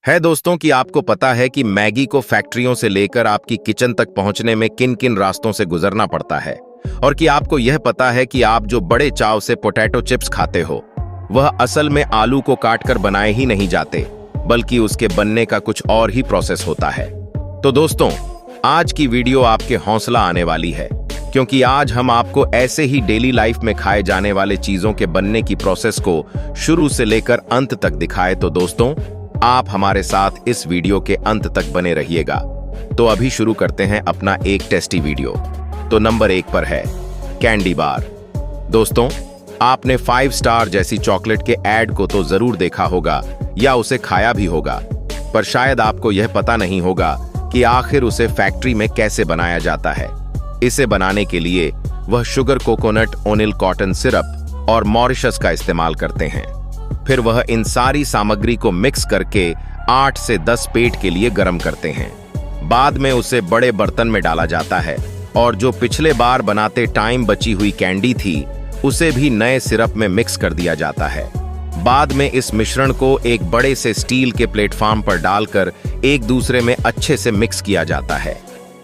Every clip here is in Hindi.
है दोस्तों कि आपको पता है कि मैगी को फैक्ट्रियों से लेकर आपकी किचन तक पहुंचने में किन किन रास्तों से गुजरना पड़ता है, और कि आपको यह पता है कि आप जो बड़े चाव से पोटैटो चिप्स खाते हो वह असल में आलू को काटकर बनाए ही नहीं जाते, बल्कि उसके बनने का कुछ और ही प्रोसेस होता है। तो दोस्तों, आज की वीडियो आपके हौसला आने वाली है, क्योंकि आज हम आपको ऐसे ही डेली लाइफ में खाए जाने वाले चीजों के बनने की प्रोसेस को शुरू से लेकर अंत तक दिखाए। तो दोस्तों, आप हमारे साथ इस वीडियो के अंत तक बने रहिएगा। तो अभी शुरू करते हैं अपना एक टेस्टी वीडियो। तो नंबर 1 पर है कैंडी बार। दोस्तों, आपने 5 स्टार जैसी चॉकलेट के ऐड को तो जरूर देखा होगा या उसे खाया भी होगा, पर शायद आपको यह पता नहीं होगा कि आखिर उसे फैक्ट्री में कैसे बनाया जाता है। इसे बनाने के लिए वह sugar, coconut, O'Neill cotton syrup और मॉरिशस का इस्तेमाल करते हैं। फिर वह इन सारी सामग्री को मिक्स करके 8 से 10 पेट के लिए गर्म करते हैं। बाद में उसे बड़े बर्तन में डाला जाता है और जो पिछले बार बनाते टाइम बची हुई कैंडी थी उसे भी नए सिरप में मिक्स कर दिया जाता है। बाद में इस मिश्रण को एक बड़े से स्टील के प्लेटफॉर्म पर डालकर एक दूसरे में अच्छे से मिक्स किया जाता है।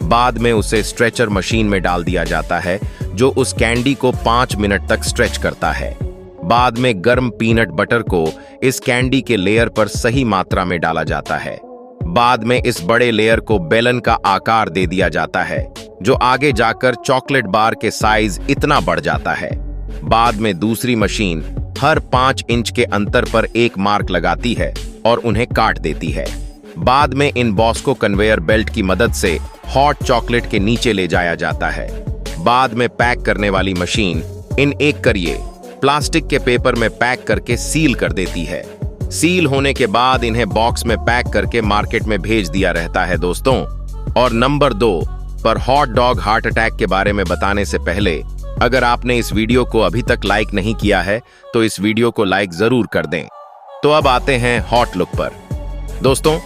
बाद में उसे स्ट्रेचर मशीन में डाल दिया जाता है, जो उस कैंडी को 5 मिनट तक स्ट्रेच करता है। बाद में गर्म पीनट बटर को इस कैंडी के लेयर पर सही मात्रा में डाला जाता है। बाद में इस बड़े लेयर को बेलन का आकार दे दिया जाता है, जो आगे जाकर चॉकलेट बार के साइज इतना बढ़ जाता है। बाद में दूसरी मशीन हर 5 इंच के अंतर पर एक मार्क लगाती है और उन्हें काट देती है। बाद में इन बॉस्को कन्वेयर बेल्ट की मदद से हॉट चॉकलेट के नीचे ले जाया जाता है। बाद में पैक करने वाली मशीन इन एक करिए प्लास्टिक के पेपर में पैक करके सील कर देती है। सील होने के बाद इन्हें बॉक्स में पैक करके मार्केट में भेज दिया रहता है दोस्तों। और नंबर 2 पर हॉट डॉग हार्ट अटैक के बारे में बताने से पहले, अगर आपने इस वीडियो को अभी तक लाइक नहीं किया है तो इस वीडियो को लाइक जरूर कर दें। तो अब आते हैं हॉट लुक पर। दोस्तों,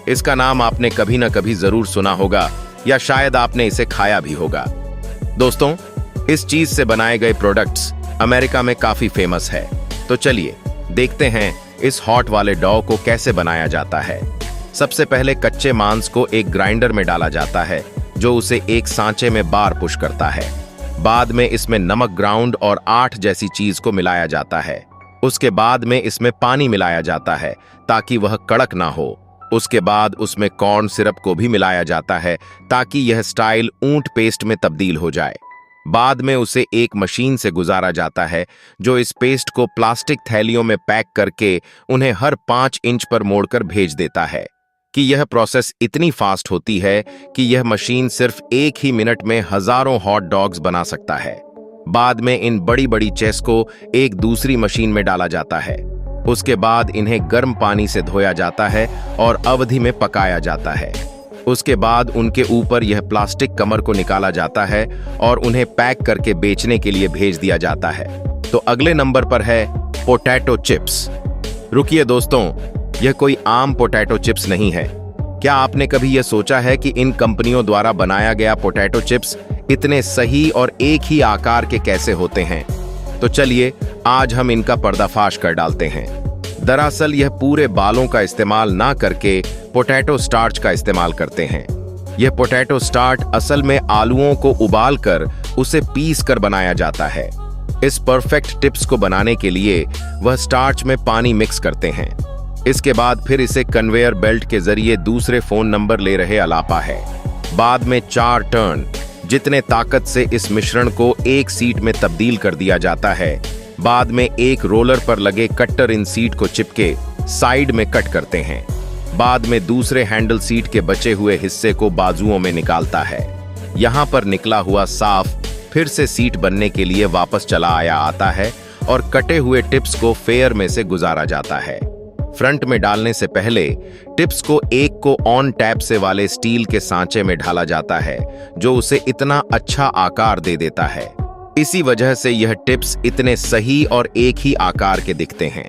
इसका नाम आपने कभी ना कभी जरूर सुना होगा या शायद आपने इसे खाया भी होगा। दोस्तों, इस चीज से बनाए गए प्रोडक्ट्स अमेरिका में काफी फेमस है। तो चलिए देखते हैं इस हॉट वाले डॉ को कैसे बनाया जाता है। सबसे पहले कच्चे मांस को एक ग्राइंडर में डाला जाता है, जो उसे एक सांचे में बार पुश करता है। बाद में इसमें नमक ग्राउंड और 8 जैसी चीज को मिलाया जाता है। उसके बाद में इसमें पानी मिलाया जाता है ताकि वह कड़क ना हो। उसके बाद उसमें कॉर्न सिरप को भी मिलाया जाता है ताकि यह स्टाइल ऊंट पेस्ट में तब्दील हो जाए। बाद में उसे एक मशीन से गुजारा जाता है, जो इस पेस्ट को प्लास्टिक थैलियों में पैक करके उन्हें हर 5 इंच पर मोड़कर भेज देता है। कि यह प्रोसेस इतनी फास्ट होती है कि यह मशीन सिर्फ 1 ही मिनट में हजारों हॉट डॉग्स बना सकता है। बाद में इन बड़ी बड़ी चेस को एक दूसरी मशीन में डाला जाता है। उसके बाद इन्हें गर्म पानी से धोया जाता है और अवधि में पकाया जाता है। उसके बाद उनके ऊपर यह प्लास्टिक कवर को निकाला जाता है और उन्हें पैक करके बेचने के लिए भेज दिया जाता है। तो अगले नंबर पर है पोटैटो चिप्स। रुकिए दोस्तों, यह कोई आम पोटैटो चिप्स नहीं है। क्या आपने कभी यह सोचा है कि इन कंपनियों द्वारा बनाया गया पोटैटो चिप्स इतने सही और एक ही आकार के कैसे होते हैं? तो चलिए आज हम इनका पर्दाफाश कर डालते हैं। दरअसल यह पूरे बालों का इस्तेमाल ना करके पोटैटो स्टार्च का इस्तेमाल करते हैं। यह पोटैटो स्टार्च असल में आलूओं को उबालकर उसे पीस कर बनाया जाता है। इस परफेक्ट टिप्स को बनाने के लिए वह स्टार्च में पानी मिक्स करते हैं। इसके बाद फिर इसे कन्वेयर बेल्ट के जरिए दूसरे फोन नंबर ले रहे अलापा है। बाद में 4 टर्न जितने ताकत से इस मिश्रण को एक सीट में तब्दील कर दिया जाता है। बाद में एक रोलर पर लगे कट्टर इन सीट को चिपके साइड में कट करते हैं। बाद में दूसरे हैंडल सीट के बचे हुए हिस्से को बाजुओं में निकालता है। यहाँ पर निकला हुआ साफ फिर से सीट बनने के लिए वापस चला आया आता है और कटे हुए टिप्स को फेयर में से गुजारा जाता है। फ्रंट में डालने से पहले टिप्स को एक को ऑन टैप से वाले स्टील के सांचे में ढाला जाता है, जो उसे इतना अच्छा आकार दे देता है। इसी वजह से यह टिप्स इतने सही और एक ही आकार के दिखते हैं।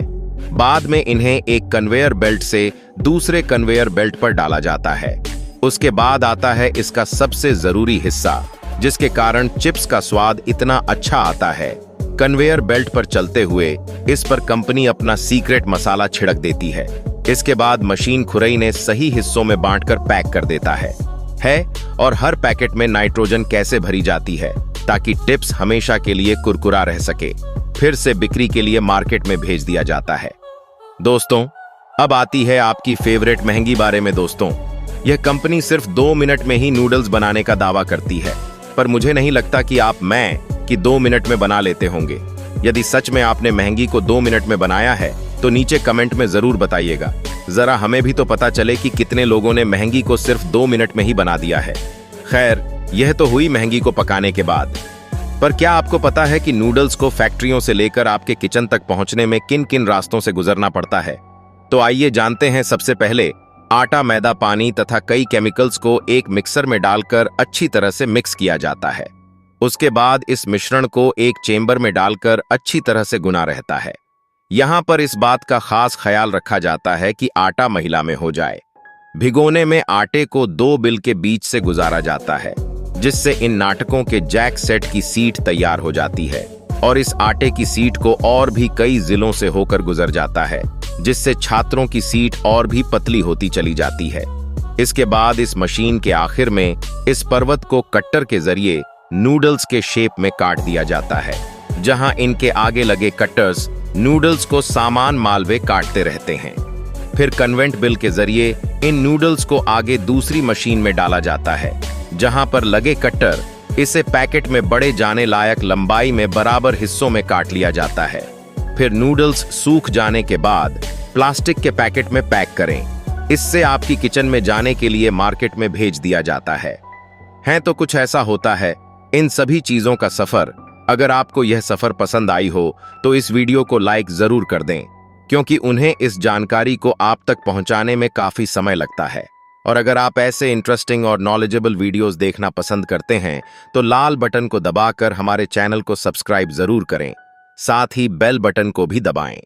बाद में इन्हें एक कन्वेयर बेल्ट से दूसरे कन्वेयर बेल्ट पर डाला जाता है। उसके बाद आता है इसका सबसे जरूरी हिस्सा, जिसके कारण चिप्स का स्वाद इतना अच्छा आता है। कन्वेयर बेल्ट पर चलते हुए इस पर कंपनी अपना सीक्रेट मसाला छिड़क देती है। इसके बाद मशीन खुरई ने सही हिस्सों में बांटकर पैक कर देता है और हर पैकेट में नाइट्रोजन कैसे भरी जाती है ताकि टिप्स हमेशा के लिए कुरकुरा रह सके। फिर से बिक्री के लिए मार्केट में भेज दिया जाता है। दोस्तों, अब आती है आपकी फेवरेट महंगी बारे में। दोस्तों, यह कंपनी सिर्फ 2 मिनट में ही नूडल्स बनाने का दावा करती है, पर मुझे नहीं लगता कि आप 2 मिनट में बना लेते होंगे। यदि सच में आपने महंगी को 2 मिनट में बनाया है तो नीचे कमेंट में जरूर बताइएगा। जरा हमें भी तो पता चले कि कितने लोगों ने महंगी को सिर्फ 2 मिनट में ही बना दिया है। खैर, यह तो हुई महंगी को पकाने के बाद, पर क्या आपको पता है कि नूडल्स को फैक्ट्रियों से लेकर आपके किचन तक पहुंचने में किन किन रास्तों से गुजरना पड़ता है? तो आइए जानते हैं। सबसे पहले आटा, मैदा, पानी तथा कई केमिकल्स को एक मिक्सर में डालकर अच्छी तरह से मिक्स किया जाता है। उसके बाद इस मिश्रण को एक चेंबर में डालकर अच्छी तरह से गुना रहता है। यहाँ पर इस बात का खास ख्याल रखा जाता है कि आटा महिला में हो जाए। भिगोने में आटे को 2 बिल के बीच से गुजारा जाता है, जिससे इन नाटकों के जैक सेट की सीट तैयार हो जाती है और इस आटे की सीट को और भी कई जिलों से होकर गुजर जाता है, जिससे छात्रों की सीट और भी पतली होती चली जाती है। इसके बाद इस मशीन के आखिर में इस पर्वत को कट्टर के जरिए नूडल्स के शेप में काट दिया जाता है, जहां इनके आगे लगे कटर्स नूडल्स को सामान मालवे काटते रहते हैं। फिर कन्वेंट बिल के जरिए इन नूडल्स को आगे दूसरी मशीन में डाला जाता है, जहां पर लगे कट्टर इसे पैकेट में बड़े जाने लायक लंबाई में बराबर हिस्सों में काट लिया जाता है। फिर नूडल्स सूख जाने के बाद प्लास्टिक के पैकेट में पैक करें। इससे आपकी किचन में जाने के लिए मार्केट में भेज दिया जाता है तो कुछ ऐसा होता है इन सभी चीजों का सफर। अगर आपको यह सफर पसंद आई हो तो इस वीडियो को लाइक जरूर कर दें, क्योंकि उन्हें इस जानकारी को आप तक पहुंचाने में काफी समय लगता है। और अगर आप ऐसे इंटरेस्टिंग और नॉलेजेबल वीडियोस देखना पसंद करते हैं तो लाल बटन को दबाकर हमारे चैनल को सब्सक्राइब जरूर करें, साथ ही बेल बटन को भी दबाएं।